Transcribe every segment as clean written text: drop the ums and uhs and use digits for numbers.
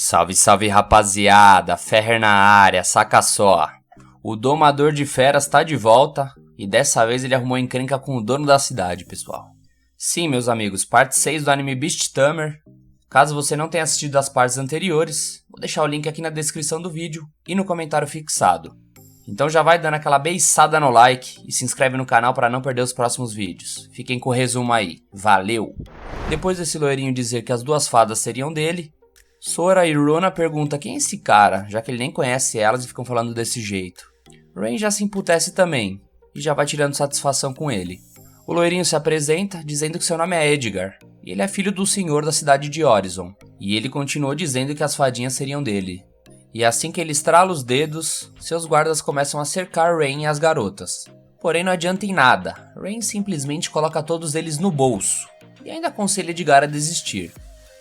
Salve, salve rapaziada, Ferrer na área, saca só. O domador de feras tá de volta e dessa vez ele arrumou encrenca com o dono da cidade, pessoal. Sim, meus amigos, parte 6 do anime Beast Tamer. Caso você não tenha assistido as partes anteriores, vou deixar o link aqui na descrição do vídeo e no comentário fixado. Então já vai dando aquela beiçada no like e se inscreve no canal para não perder os próximos vídeos. Fiquem com o resumo aí, valeu! Depois desse loirinho dizer que as duas fadas seriam dele, Sora e Rona perguntam quem é esse cara, já que ele nem conhece elas e ficam falando desse jeito. Rain já se emputece também, e já vai tirando satisfação com ele. O loirinho se apresenta, dizendo que seu nome é Edgar, e ele é filho do senhor da cidade de Horizon. E ele continuou dizendo que as fadinhas seriam dele. E assim que ele estrala os dedos, seus guardas começam a cercar Rain e as garotas. Porém não adianta em nada, Rain simplesmente coloca todos eles no bolso, e ainda aconselha Edgar a desistir.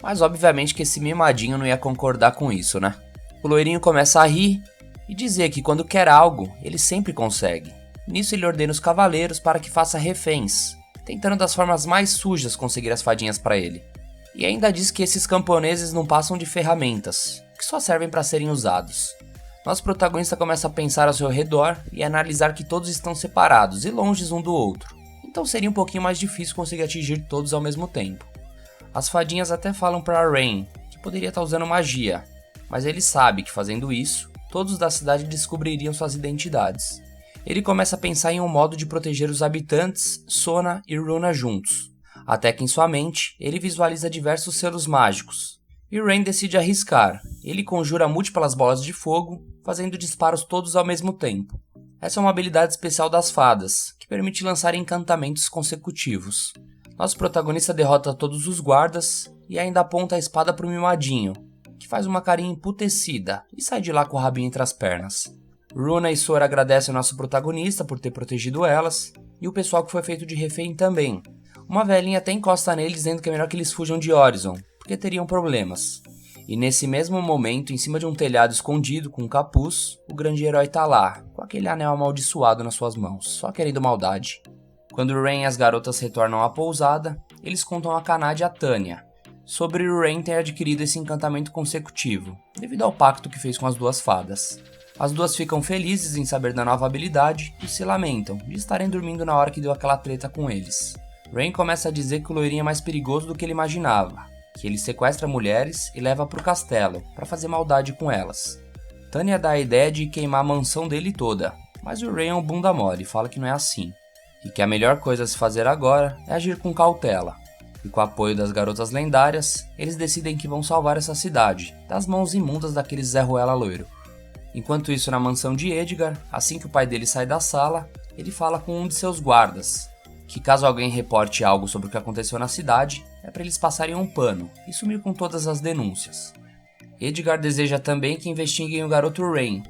Mas obviamente que esse mimadinho não ia concordar com isso, né? O loirinho começa a rir e dizer que quando quer algo, ele sempre consegue. Nisso ele ordena os cavaleiros para que faça reféns, tentando das formas mais sujas conseguir as fadinhas para ele. E ainda diz que esses camponeses não passam de ferramentas, que só servem para serem usados. Nosso protagonista começa a pensar ao seu redor e analisar que todos estão separados e longes um do outro. Então seria um pouquinho mais difícil conseguir atingir todos ao mesmo tempo. As fadinhas até falam para Rain que poderia estar usando magia, mas ele sabe que fazendo isso, todos da cidade descobririam suas identidades. Ele começa a pensar em um modo de proteger os habitantes, Sona e Runa juntos, até que em sua mente ele visualiza diversos selos mágicos. E Rain decide arriscar, ele conjura múltiplas bolas de fogo, fazendo disparos todos ao mesmo tempo. Essa é uma habilidade especial das fadas, que permite lançar encantamentos consecutivos. Nosso protagonista derrota todos os guardas e ainda aponta a espada para o mimadinho, que faz uma carinha emputecida e sai de lá com o rabinho entre as pernas. Runa e Sora agradecem ao nosso protagonista por ter protegido elas, e o pessoal que foi feito de refém também. Uma velhinha até encosta nele dizendo que é melhor que eles fujam de Horizon, porque teriam problemas. E nesse mesmo momento, em cima de um telhado escondido com um capuz, o grande herói tá lá, com aquele anel amaldiçoado nas suas mãos, só querendo maldade. Quando Rain e as garotas retornam à pousada, eles contam a Kanade e a Tanya sobre Rain ter adquirido esse encantamento consecutivo, devido ao pacto que fez com as duas fadas. As duas ficam felizes em saber da nova habilidade e se lamentam de estarem dormindo na hora que deu aquela treta com eles. Rain começa a dizer que o loirinho é mais perigoso do que ele imaginava, que ele sequestra mulheres e leva para o castelo para fazer maldade com elas. Tanya dá a ideia de queimar a mansão dele toda, mas o Rain é um bunda mole e fala que não é assim. E que a melhor coisa a se fazer agora é agir com cautela. E com o apoio das garotas lendárias, eles decidem que vão salvar essa cidade das mãos imundas daquele Zé Ruela loiro. Enquanto isso, na mansão de Edgar, assim que o pai dele sai da sala, ele fala com um de seus guardas, que caso alguém reporte algo sobre o que aconteceu na cidade, é para eles passarem um pano e sumir com todas as denúncias. Edgar deseja também que investiguem o garoto Rain,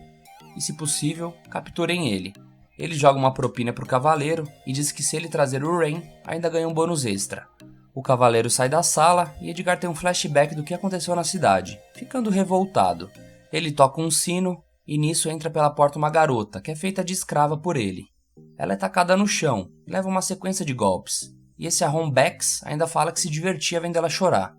e se possível, capturem ele. Ele joga uma propina pro cavaleiro e diz que se ele trazer o Rain, ainda ganha um bônus extra. O cavaleiro sai da sala e Edgar tem um flashback do que aconteceu na cidade, ficando revoltado. Ele toca um sino e nisso entra pela porta uma garota, que é feita de escrava por ele. Ela é tacada no chão e leva uma sequência de golpes, e esse Arrombex ainda fala que se divertia vendo ela chorar.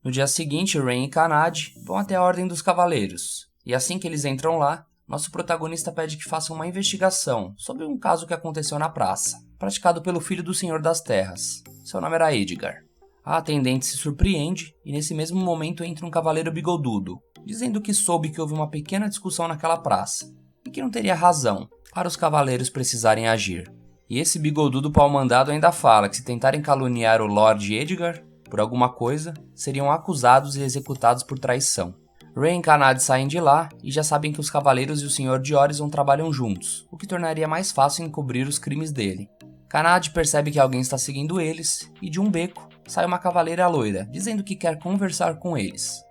No dia seguinte, Rain e Kanade vão até a Ordem dos Cavaleiros, e assim que eles entram lá, nosso protagonista pede que façam uma investigação sobre um caso que aconteceu na praça, praticado pelo filho do Senhor das Terras. Seu nome era Edgar. A atendente se surpreende e nesse mesmo momento entra um cavaleiro bigodudo, dizendo que soube que houve uma pequena discussão naquela praça e que não teria razão para os cavaleiros precisarem agir. E esse bigodudo pau-mandado ainda fala que se tentarem caluniar o Lord Edgar por alguma coisa, seriam acusados e executados por traição. Rain e Kanade saem de lá e já sabem que os cavaleiros e o Senhor de Horizon trabalham juntos, o que tornaria mais fácil encobrir os crimes dele. Kanade percebe que alguém está seguindo eles e de um beco sai uma cavaleira loira, dizendo que quer conversar com eles.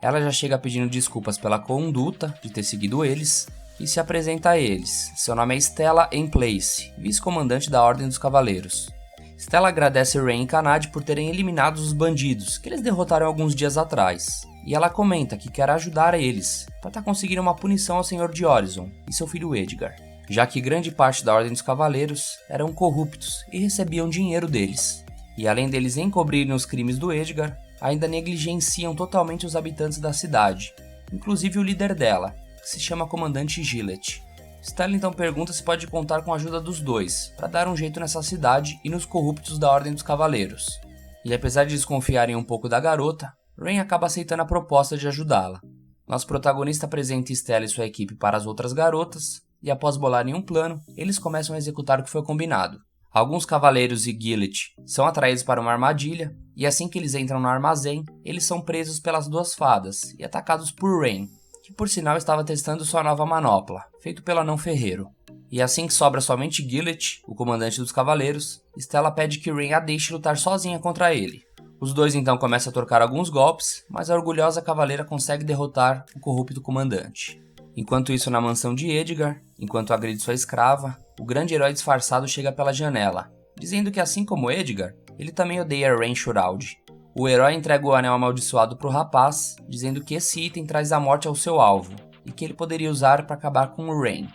Ela já chega pedindo desculpas pela conduta de ter seguido eles e se apresenta a eles. Seu nome é Stella Emplace, vice-comandante da Ordem dos Cavaleiros. Stella agradece Rain e Kanade por terem eliminado os bandidos que eles derrotaram alguns dias atrás. E ela comenta que quer ajudar eles para conseguir uma punição ao Senhor de Horizon e seu filho Edgar, já que grande parte da Ordem dos Cavaleiros eram corruptos e recebiam dinheiro deles. E além deles encobrirem os crimes do Edgar, ainda negligenciam totalmente os habitantes da cidade, inclusive o líder dela, que se chama Comandante Gillett. Stella então pergunta se pode contar com a ajuda dos dois, para dar um jeito nessa cidade e nos corruptos da Ordem dos Cavaleiros. E apesar de desconfiarem um pouco da garota, Rain acaba aceitando a proposta de ajudá-la. Nosso protagonista apresenta Stella e sua equipe para as outras garotas, e após bolarem um plano, eles começam a executar o que foi combinado. Alguns cavaleiros e Gillett são atraídos para uma armadilha, e assim que eles entram no armazém, eles são presos pelas duas fadas e atacados por Rain, que por sinal estava testando sua nova manopla, feito pelo Anão Ferreiro. E assim que sobra somente Gillett, o comandante dos cavaleiros, Stella pede que Rain a deixe lutar sozinha contra ele. Os dois então começam a trocar alguns golpes, mas a orgulhosa cavaleira consegue derrotar o corrupto comandante. Enquanto isso, na mansão de Edgar, enquanto agride sua escrava, o grande herói disfarçado chega pela janela, dizendo que assim como Edgar, ele também odeia Rain Shroud. O herói entrega o anel amaldiçoado para o rapaz, dizendo que esse item traz a morte ao seu alvo, e que ele poderia usar para acabar com o Rain.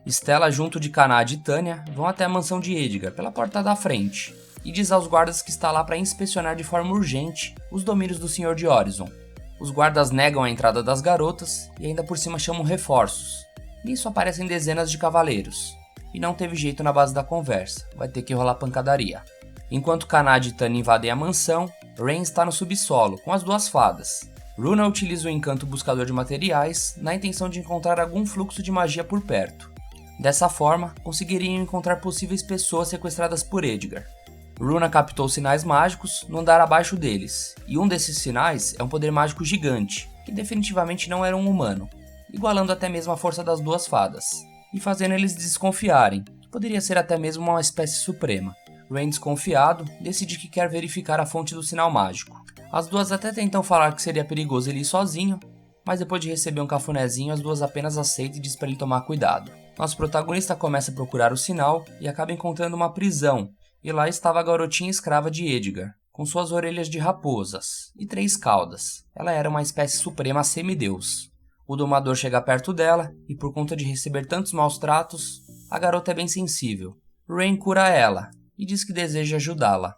Stella, junto de Kanade e Tanya, vão até a mansão de Edgar, pela porta da frente, e diz aos guardas que está lá para inspecionar de forma urgente os domínios do Sr. de Horizon. Os guardas negam a entrada das garotas e ainda por cima chamam reforços. Nisso aparecem dezenas de cavaleiros. E não teve jeito na base da conversa, vai ter que rolar pancadaria. Enquanto Kanade e Tanya invadem a mansão, Rain está no subsolo com as duas fadas. Runa utiliza o encanto buscador de materiais na intenção de encontrar algum fluxo de magia por perto. Dessa forma, conseguiriam encontrar possíveis pessoas sequestradas por Edgar. Runa captou sinais mágicos no andar abaixo deles, e um desses sinais é um poder mágico gigante, que definitivamente não era um humano, igualando até mesmo a força das duas fadas, e fazendo eles desconfiarem, que poderia ser até mesmo uma espécie suprema. Rain, desconfiado, decide que quer verificar a fonte do sinal mágico. As duas até tentam falar que seria perigoso ele ir sozinho, mas depois de receber um cafunézinho, as duas apenas aceitam e diz para ele tomar cuidado. Nosso protagonista começa a procurar o sinal e acaba encontrando uma prisão, e lá estava a garotinha escrava de Edgar, com suas orelhas de raposas e 3 caudas. Ela era uma espécie suprema semideus. O domador chega perto dela e, por conta de receber tantos maus tratos, a garota é bem sensível. Rain cura ela e diz que deseja ajudá-la.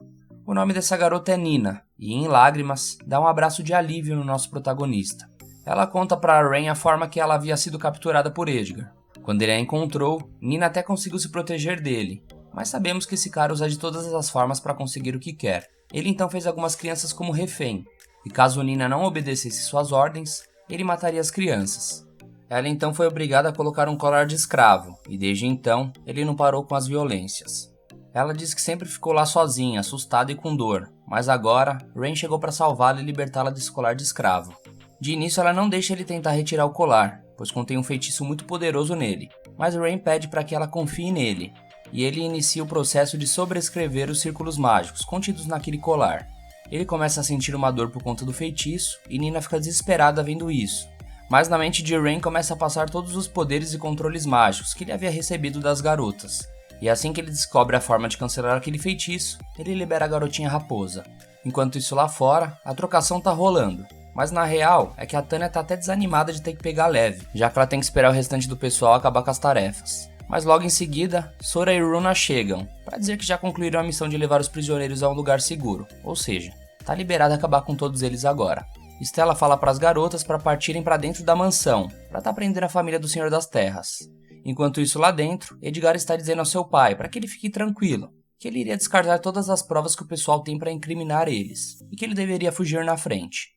O nome dessa garota é Nina e, em lágrimas, dá um abraço de alívio no nosso protagonista. Ela conta para Rain a forma que ela havia sido capturada por Edgar. Quando ele a encontrou, Nina até conseguiu se proteger dele, mas sabemos que esse cara usa de todas as formas para conseguir o que quer. Ele então fez algumas crianças como refém, e caso Nina não obedecesse suas ordens, ele mataria as crianças. Ela então foi obrigada a colocar um colar de escravo, e desde então, ele não parou com as violências. Ela diz que sempre ficou lá sozinha, assustada e com dor, mas agora, Rain chegou para salvá-la e libertá-la desse colar de escravo. De início, ela não deixa ele tentar retirar o colar, pois contém um feitiço muito poderoso nele, mas Rain pede para que ela confie nele, e ele inicia o processo de sobrescrever os círculos mágicos contidos naquele colar. Ele começa a sentir uma dor por conta do feitiço, e Nina fica desesperada vendo isso. Mas na mente de Rain começa a passar todos os poderes e controles mágicos que ele havia recebido das garotas. E assim que ele descobre a forma de cancelar aquele feitiço, ele libera a garotinha raposa. Enquanto isso lá fora, a trocação tá rolando. Mas na real, é que a Tanya tá até desanimada de ter que pegar leve, já que ela tem que esperar o restante do pessoal acabar com as tarefas. Mas logo em seguida, Sora e Runa chegam, para dizer que já concluíram a missão de levar os prisioneiros a um lugar seguro, ou seja, tá liberado acabar com todos eles agora. Stella fala para as garotas para partirem para dentro da mansão, para tá prendendo a família do Senhor das Terras. Enquanto isso lá dentro, Edgar está dizendo ao seu pai para que ele fique tranquilo, que ele iria descartar todas as provas que o pessoal tem para incriminar eles, e que ele deveria fugir na frente.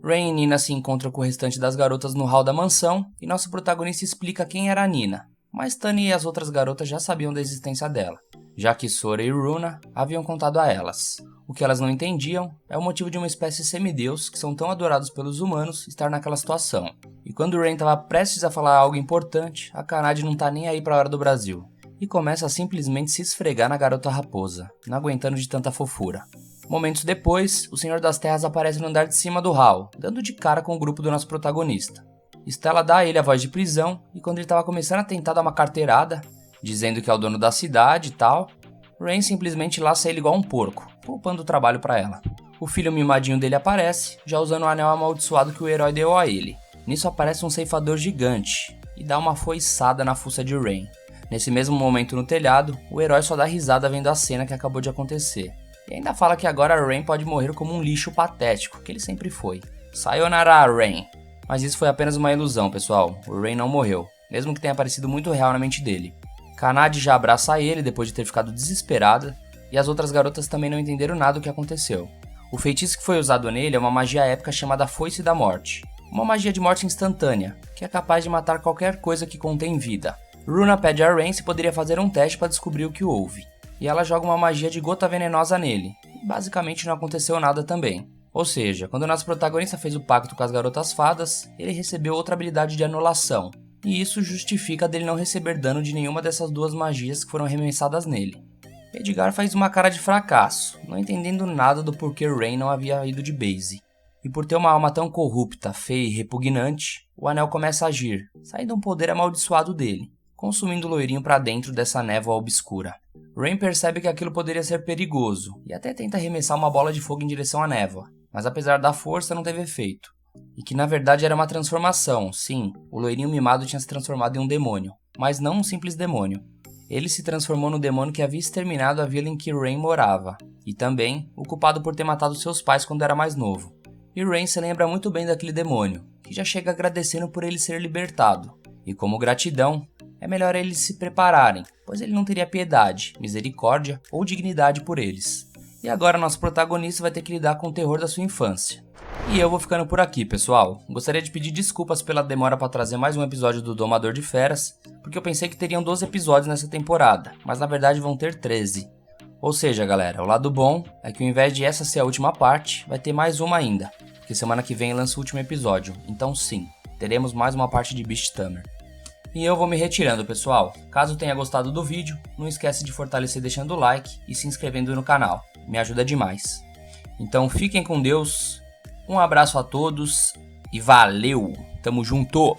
Rain e Nina se encontram com o restante das garotas no hall da mansão, e nosso protagonista explica quem era a Nina. Mas Tanya e as outras garotas já sabiam da existência dela, já que Sora e Runa haviam contado a elas. O que elas não entendiam é o motivo de uma espécie semideus que são tão adorados pelos humanos estar naquela situação. E quando Rain estava prestes a falar algo importante, a Kanade não tá nem aí pra hora do Brasil, e começa a simplesmente se esfregar na garota raposa, não aguentando de tanta fofura. Momentos depois, o Senhor das Terras aparece no andar de cima do hall, dando de cara com o grupo do nosso protagonista. Stella dá a ele a voz de prisão, e quando ele estava começando a tentar dar uma carteirada, dizendo que é o dono da cidade e tal, Rain simplesmente laça ele igual um porco, poupando o trabalho para ela. O filho mimadinho dele aparece, já usando o anel amaldiçoado que o herói deu a ele. Nisso aparece um ceifador gigante, e dá uma foiçada na fuça de Rain. Nesse mesmo momento no telhado, o herói só dá risada vendo a cena que acabou de acontecer. E ainda fala que agora Rain pode morrer como um lixo patético, que ele sempre foi. Sayonara, Rain. Mas isso foi apenas uma ilusão, pessoal. O Rain não morreu, mesmo que tenha parecido muito real na mente dele. Kanade já abraça ele depois de ter ficado desesperada, e as outras garotas também não entenderam nada do que aconteceu. O feitiço que foi usado nele é uma magia épica chamada Foice da Morte. Uma magia de morte instantânea, que é capaz de matar qualquer coisa que contém vida. Runa pede a Rain se poderia fazer um teste para descobrir o que houve. E ela joga uma magia de gota venenosa nele. E basicamente não aconteceu nada também. Ou seja, quando o nosso protagonista fez o pacto com as garotas fadas, ele recebeu outra habilidade de anulação. E isso justifica dele não receber dano de nenhuma dessas duas magias que foram arremessadas nele. Edgar faz uma cara de fracasso, não entendendo nada do porquê Rain não havia ido de base. E por ter uma alma tão corrupta, feia e repugnante, o anel começa a agir, saindo um poder amaldiçoado dele, consumindo o loirinho para dentro dessa névoa obscura. Rain percebe que aquilo poderia ser perigoso, e até tenta arremessar uma bola de fogo em direção à névoa, mas apesar da força não teve efeito. E que na verdade era uma transformação, sim, o loirinho mimado tinha se transformado em um demônio, mas não um simples demônio. Ele se transformou no demônio que havia exterminado a vila em que Rain morava, e também o culpado por ter matado seus pais quando era mais novo. E Rain se lembra muito bem daquele demônio, que já chega agradecendo por ele ser libertado. E como gratidão, é melhor eles se prepararem, pois ele não teria piedade, misericórdia ou dignidade por eles. E agora nosso protagonista vai ter que lidar com o terror da sua infância. E eu vou ficando por aqui, pessoal. Gostaria de pedir desculpas pela demora para trazer mais um episódio do Domador de Feras, porque eu pensei que teriam 12 episódios nessa temporada, mas na verdade vão ter 13. Ou seja, galera, o lado bom é que ao invés de essa ser a última parte, vai ter mais uma ainda, porque semana que vem lança o último episódio, então sim, teremos mais uma parte de Beasttamer. E eu vou me retirando, pessoal. Caso tenha gostado do vídeo, não esquece de fortalecer deixando o like e se inscrevendo no canal, me ajuda demais. Então fiquem com Deus, um abraço a todos e valeu, tamo junto!